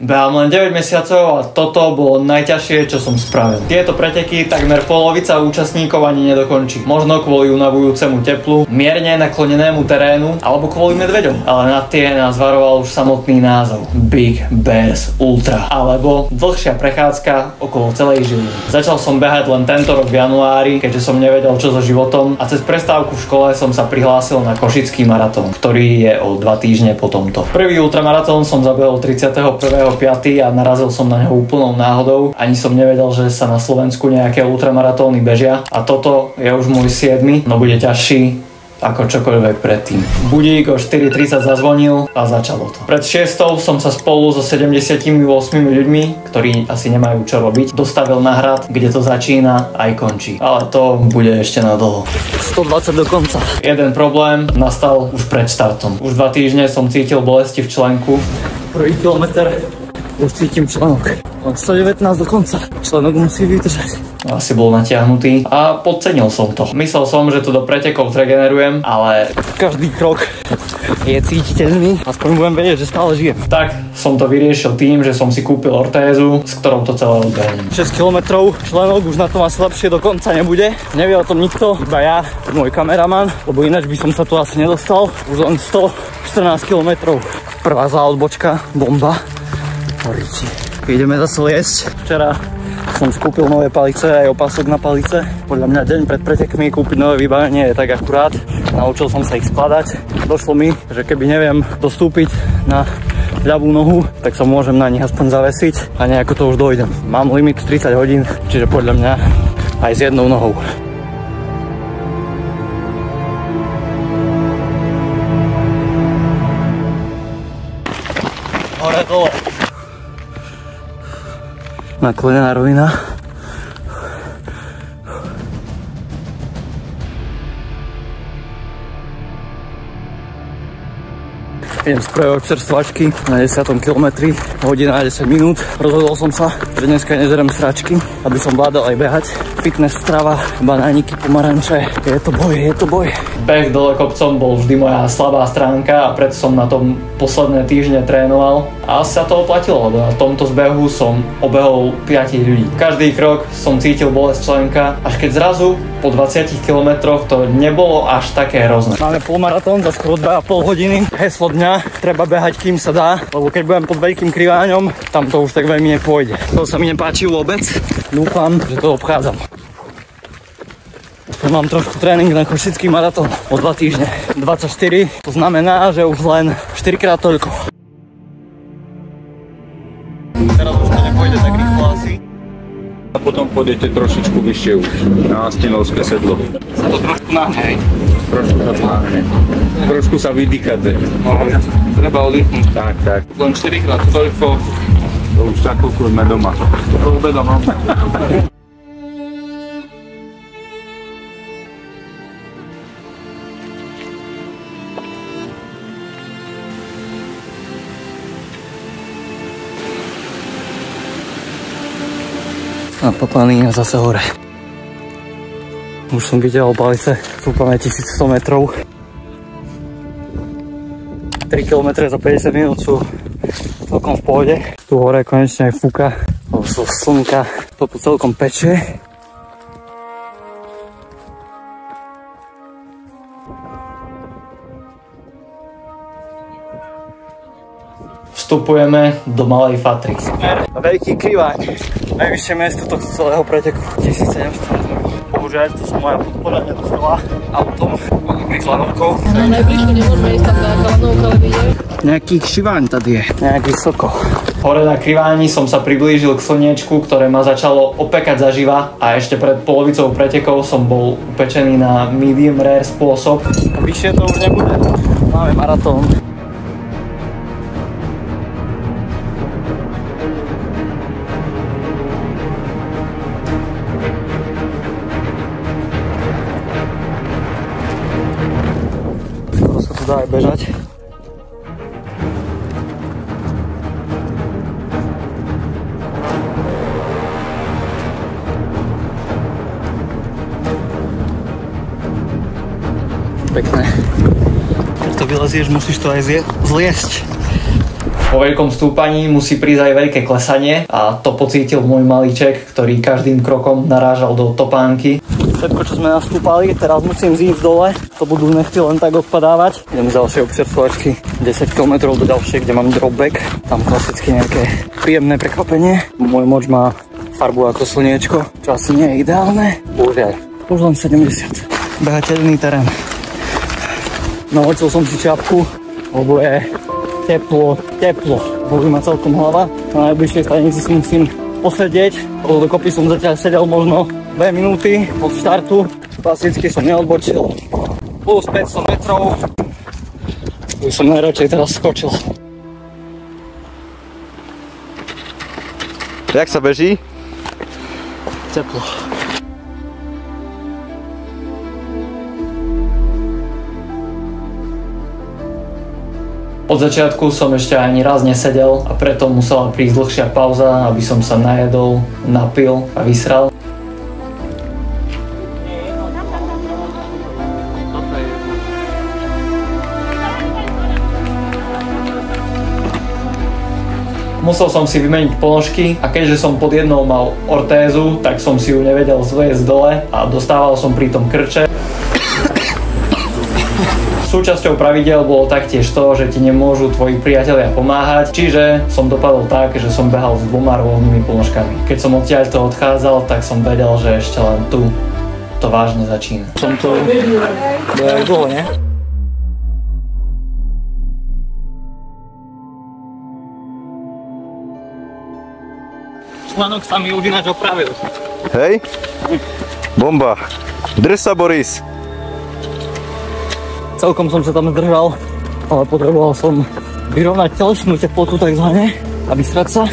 Behám len 9 mesiacov a toto bolo najťažšie, čo som spravil. Tieto preteky takmer polovica účastníkov ani nedokončí. Možno kvôli unavujúcemu teplu, mierne naklonenému terénu alebo kvôli medveďom. Ale na tie nás varoval už samotný názov. Big Bears Ultra. Alebo dlhšia prechádzka okolo celej Žiliny. Začal som behať len tento rok v januári, keďže som nevedel čo so životom a cez prestávku v škole som sa prihlásil na Košický maratón, ktorý je o 2 týždne po tomto. Prvý ultramaratón som zabehol 31.5. a narazil som na neho úplnou náhodou. Ani som nevedel, že sa na Slovensku nejaké ultramaratóny bežia. A toto je už môj 7, no bude ťažší ako čokoľvek predtým. Budík o 4:30 zazvonil a začalo to. Pred 6 som sa spolu so 78 ľuďmi, ktorí asi nemajú čo robiť, dostavil na hrad, kde to začína aj končí. Ale to bude ešte na dlho. 120 do konca. Jeden problém nastal už pred štartom. Už 2 týždne som cítil bolesti v členku. Prvý kilometr už cítim členok. Mám 119 do konca. Členok musí vydržať. Asi bol natiahnutý a podcenil som to. Myslel som, že to do pretekov zregenerujem, ale každý krok je cítiteľný. Aspoň budem vedieť, že stále žijem. Tak som to vyriešil tým, že som si kúpil ortézu, s ktorou to celé odbehnem. 6 km, členok už na tom asi lepšie do konca nebude. Nevie o tom nikto, iba ja, môj kameraman, lebo ináč by som sa tu asi nedostal. Už len 114 km. Prvá záodbočka, bomba. Horiči. Ideme zase liesť. Včera som skúpil nové palice, aj opasok na palice. Podľa mňa deň pred pretekmi kúpiť nové vybavenie je tak akurát. Naučil som sa ich skladať. Došlo mi, že keby neviem dostúpiť na ľavú nohu, tak sa môžem na nich aspoň zavesiť a nejako to už dojdem. Mám limit 30 hodín, čiže podľa mňa aj s jednou nohou. Hore dole. Naklonená rovina. Idem z prvej občerstvačky na 10. kilometri, hodina a 10 minút. Rozhodol som sa, že dneska nezerem sračky, aby som vládal aj behať. Fitness, strava, banániky, pomaranče. Je to boj. Beh dole kopcom bol vždy moja slabá stránka a preto som na tom posledné týždne trénoval. A asi sa to oplatilo, lebo na tomto zbehu som obehol 5 ľudí. Každý krok som cítil bolesť členka, až keď zrazu po 20 kilometroch to nebolo až také hrozné. Máme polmaratón za skoro 2,5 hodiny. Heslo dňa, treba behať kým sa dá, lebo keď budem pod veľkým kriváňom, tam to už tak veľmi nepôjde. To sa mi nepáči vôbec. Dúfam, že to obchádzam. Mám trošku tréning na Košický maratón o 2 týždne. 24, to znamená, že už len 4-krát toľko. Teraz už to nepôjde tak rýchlo asi. A potom pôjdete trošičku vyššie už na Astinovské sedlo. Sa to trošku nahne. Trošku sa vydýchate. No, treba oddychnúť. Tak. Len 4-krát toľko. To už takú sme doma. To obedom, no. A poplaný a zase hore. Už som videl palice, súpame 1100 metrov. 3 km za 50 minút sú celkom v pohode. Tu hore konečne aj fúka, zo slnka to tu celkom pečie. Vstupujeme do Malej Fatry. Veľký kriváň. Najvyššie miesto tohto celého preteku. 1700 metrov. Bohužiaľ, to sa moja podpora nedostala autom. S lanovkou. No najbližšie nemôžeme ísť tam nejaká lanovka, ale vidieť. Nejaký šiváň tady je. Nejaký soko. Hore na kriváni som sa priblížil k slniečku, ktoré ma začalo opekať zaživa a ešte pred polovicou pretekov som bol upečený na medium rare spôsob. A vyššie to už nebude. Máme maratón. Dá aj bežať. Pekné. Keď to vylezieš, musíš to aj zliesť. Po veľkom stúpaní musí prísť aj veľké klesanie a to pocítil môj malíček, ktorý každým krokom narážal do topánky. Všetko, čo sme nastúpali, teraz musím zísť dole, to budú nechty len tak odpadávať. Idem z ďalšej občerstvovačky 10 km do ďalšej, kde mám dropback. Tam klasicky nejaké príjemné prekvapenie. Môj moč má farbu ako slniečko, čo asi nie je ideálne. Už len 70. Behateľný terén. Navočil som si čapku, lebo je teplo. Bolí ma celkom hlava. Na najbližšej stanici si musím posedieť, lebo dokopy som zatiaľ sedel možno 2 minúty od štartu. Klasicky som neodbočil. Plus 500 metrov. Už som najradšej teraz skočil. Jak sa beží? Teplo. Od začiatku som ešte ani raz nesedel a preto musela prísť dlhšia pauza, aby som sa najedol, napil a vysral. Musel som si vymeniť ponožky a keďže som pod jednou mal ortézu, tak som si ju nevedel zviesť dole a dostával som pritom krče. Súčasťou pravidel bolo taktiež to, že ti nemôžu tvoji priatelia pomáhať, čiže som dopadol tak, že som behal s 2 rôznymi ponožkami. Keď som odtiaľto odchádzal, tak som vedel, že ešte len tu to vážne začína. Som to dlho, nie? Článok sa mi už ináč opravil. Hej? Bomba. Drž sa, Boris. Celkom som sa tam zdržal, ale potreboval som vyrovnať telesnú teplotu takzvané a vysrať sa.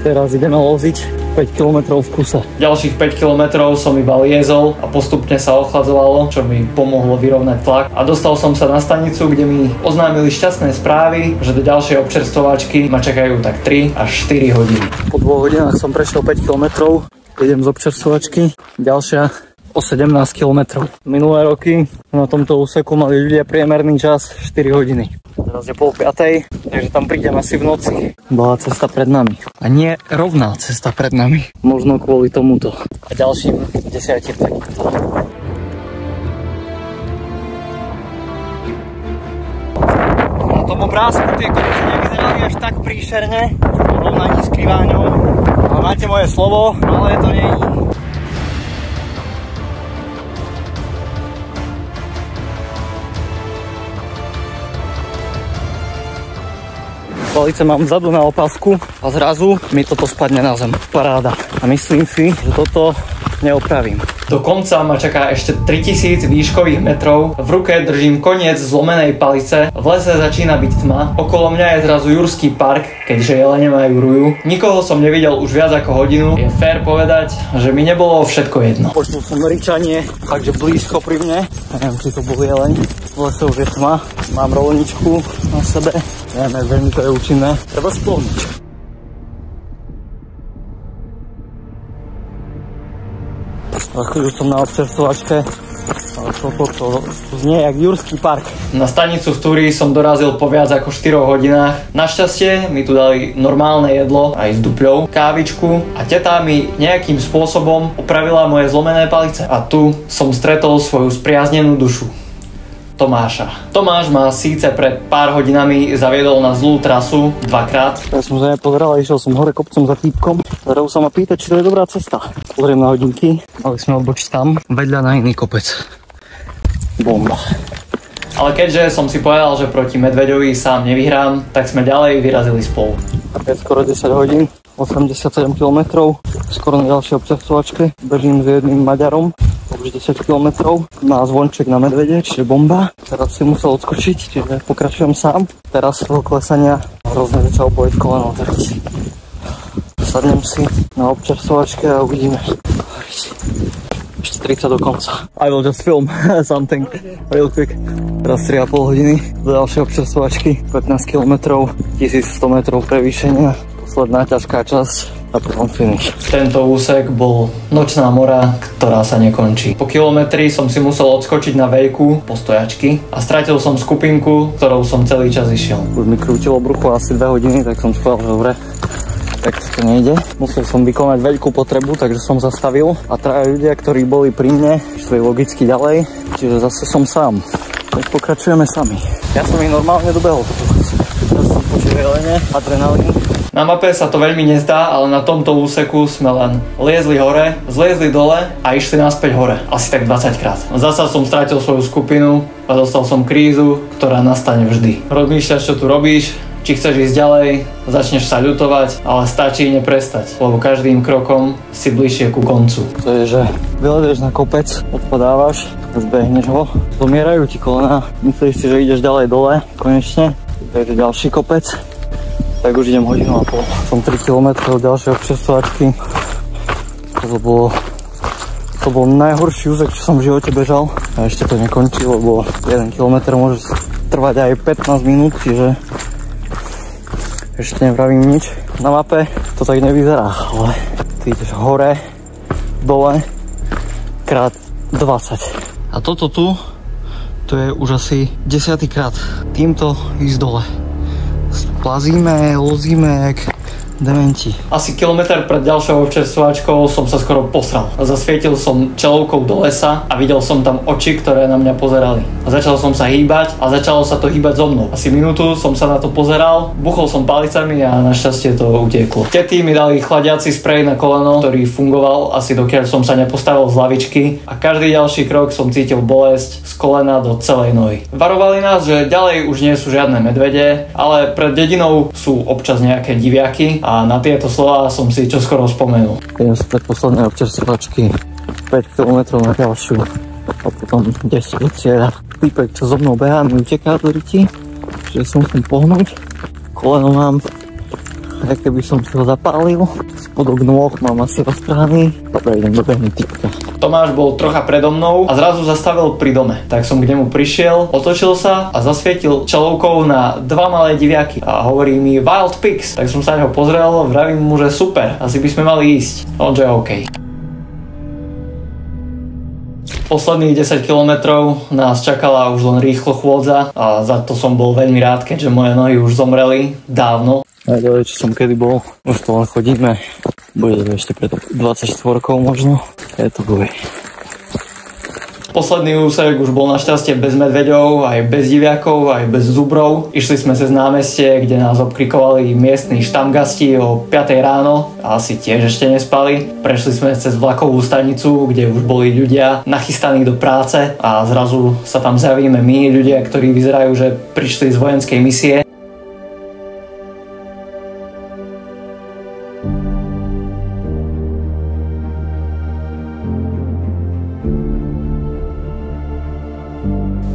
Teraz ideme loziť 5 km v kuse. Ďalších 5 km som iba liezol a postupne sa ochladzovalo, čo mi pomohlo vyrovnať tlak. A dostal som sa na stanicu, kde mi oznámili šťastné správy, že do ďalšej občerstvovačky ma čakajú tak 3 až 4 hodiny. Po 2 hodinách som prešiel 5 km, idem z občerstvovačky, ďalšia o 17 km. Minulé roky na tomto úseku mali ľudia priemerný čas 4 hodiny. Teraz je 4:30, takže tam prídem asi v noci. Bola cesta pred nami. A nie rovná cesta pred nami. Možno kvôli tomuto. A ďalším 10 takýmto. Na tom obrázku tie kopce nevyzerali až tak príšerne, v porovnaní s Kriváňou. Ale máte moje slovo, ale to nie je. Palice mám vzadu na opasku a zrazu mi toto spadne na zem. Paráda. A myslím si, že toto neopravím. Do konca ma čaká ešte 3000 výškových metrov. V ruke držím koniec zlomenej palice. V lese začína byť tma. Okolo mňa je zrazu Jurský park, keďže jelene majú ruju. Nikoho som nevidel už viac ako hodinu. Je fér povedať, že mi nebolo všetko jedno. Počul som ričanie, takže blízko pri mne. Neviem, či to bol jeleň. V lese už je tma. Mám rolničku na sebe. Neviem, veľmi to je účinné. Treba splniť. Chvíľu som na občerstvovačke, ale to znie jak Jurský park. Na stanicu v Túrii som dorazil po viac ako 4 hodinách. Našťastie mi tu dali normálne jedlo, aj s dupľou, kávičku a teta mi nejakým spôsobom opravila moje zlomené palice. A tu som stretol svoju spriaznenú dušu. Tomáša. Tomáš ma síce pred pár hodinami zaviedol na zlú trasu 2-krát. Ja som sa nepozeral a išiel som hore kopcom za týpkom, ktorého sa ma pýta, či to je dobrá cesta. Pozriem na hodinky, mali sme odbočiť tam, vedľa na iný kopec. Bomba. Ale keďže som si povedal, že proti Medveďovi sám nevyhrám, tak sme ďalej vyrazili spolu. Je skoro 10 hodín, 87 km, skoro na ďalšej občerstvovačke. Bežím s jedným Maďarom. Už 10 km na zvonček na Medvede, čiže bomba. Teraz si musel odskočiť, čiže pokračujem sám. Teraz z toho klesania hrozne začal bojiť koleno. Sadnem si na občerstvovačke a uvidíme. Ešte 30 do konca. I will just film something real quick. Teraz 3,5 hodiny do ďalšej občerstvovačky. 15 km, 1100 metrov prevýšenia. Posledná ťažká časť. a potom finish. Tento úsek bol nočná mora, ktorá sa nekončí. Po kilometri som si musel odskočiť na veľkú postojačky a stratil som skupinku, ktorou som celý čas išiel. Už mi krútilo brucho asi 2 hodiny, tak som povedal, že dobre, tak to nejde. Musel som vykonať veľkú potrebu, takže som zastavil a traja ľudia, ktorí boli pri mne, šli logicky ďalej, čiže zase som sám. Tak pokračujeme sami. Ja som ich normálne dobehol. Teraz som počul jelene, adrenalín. Na mape sa to veľmi nezdá, ale na tomto úseku sme len liezli hore, zliezli dole a išli naspäť hore. Asi tak 20 krát. Zasa som strátil svoju skupinu a dostal som krízu, ktorá nastane vždy. Rozmýšľaš, čo tu robíš, či chceš ísť ďalej, začneš sa ľutovať, ale stačí neprestať, lebo každým krokom si bližšie ku koncu. To je, že vyledeš na kopec, odpadávaš, zbehneš ho, zomierajú ti kolená, myslíš si, že ideš ďalej dole, konečne, takže ďalší kopec, tak už idem hodinu a pol. Som 3 km od ďalšej občerstvovačky, to bol najhorší úsek, čo som v živote bežal a ešte to nekončí, lebo 1 km môže trvať aj 15 minút, čiže ešte nevravím nič. Na mape to tak nevyzerá, ale ty ideš hore, dole, krát 20. A toto tu, to je už asi 10. krát týmto ísť dole. Plazíme, lozíme jak dementi. Asi kilometr pred ďalšou občerstvovačkou som sa skoro posral. Zasvietil som čelovkou do lesa a videl som tam oči, ktoré na mňa pozerali. A začal som sa hýbať a začalo sa to hýbať so mnou. Asi minútu som sa na to pozeral, buchol som palicami a našťastie to utieklo. Tety mi dali chladiaci sprej na koleno, ktorý fungoval asi dokiaľ som sa nepostavil z lavičky a každý ďalší krok som cítil bolesť z kolena do celej nohy. Varovali nás, že ďalej už nie sú žiadne medvede, ale pred dedinou sú občas nejaké diviaky a na tieto slova som si čoskoro spomenul. Idem sa pred poslednej občerstvovačky 5 km na ďalšiu a potom 10 do cieľa. Týpek, čo so mnou behá, mi uteká do ryti, že som musím pohnúť. Koleno mám, aj keby som si ho zapálil. Spodok nôh mám asi roztrhaný. Dobre, idem dobehnúť týpka. Tomáš bol trocha predo mnou a zrazu zastavil pri dome. Tak som k nemu prišiel, otočil sa a zasvietil čelovkou na 2 malé diviaky a hovorí mi Wild Pigs. Tak som sa na ňo pozrel, vravím mu, že super, asi by sme mali ísť. On že OK. Posledných 10 km nás čakala už len rýchlo chôdza a za to som bol veľmi rád, keďže moje nohy už zomreli dávno. Najďalej, čo som kedy bol, už to len chodíme. Bude to ešte pred 24 možno. Je to bude. Posledný úsek už bol našťastie bez medveďov, aj bez diviakov, aj bez zubrov. Išli sme cez námestie, kde nás obkrikovali miestni štamgasti o 5 ráno a asi tiež ešte nespali. Prešli sme cez vlakovú stanicu, kde už boli ľudia nachystaní do práce a zrazu sa tam zjavíme my, ľudia, ktorí vyzerajú, že prišli z vojenskej misie.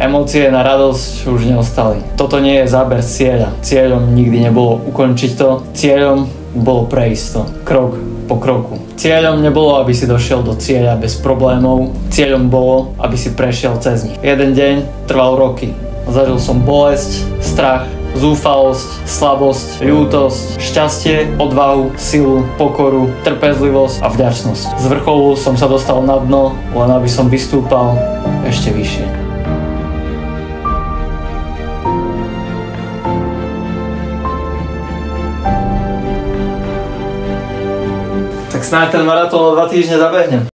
Emócie na radosť už neostali. Toto nie je záber z cieľa. Cieľom nikdy nebolo ukončiť to. Cieľom bolo prejsť to. Krok po kroku. Cieľom nebolo, aby si došiel do cieľa bez problémov. Cieľom bolo, aby si prešiel cez nich. Jeden deň trval roky. Zažil som bolesť, strach, zúfalosť, slabosť, ľútosť, šťastie, odvahu, silu, pokoru, trpezlivosť a vďačnosť. Z vrcholu som sa dostal na dno, len aby som vystúpal ešte vyššie. Tak snáď ten maratón o 2 týždne zabehnem.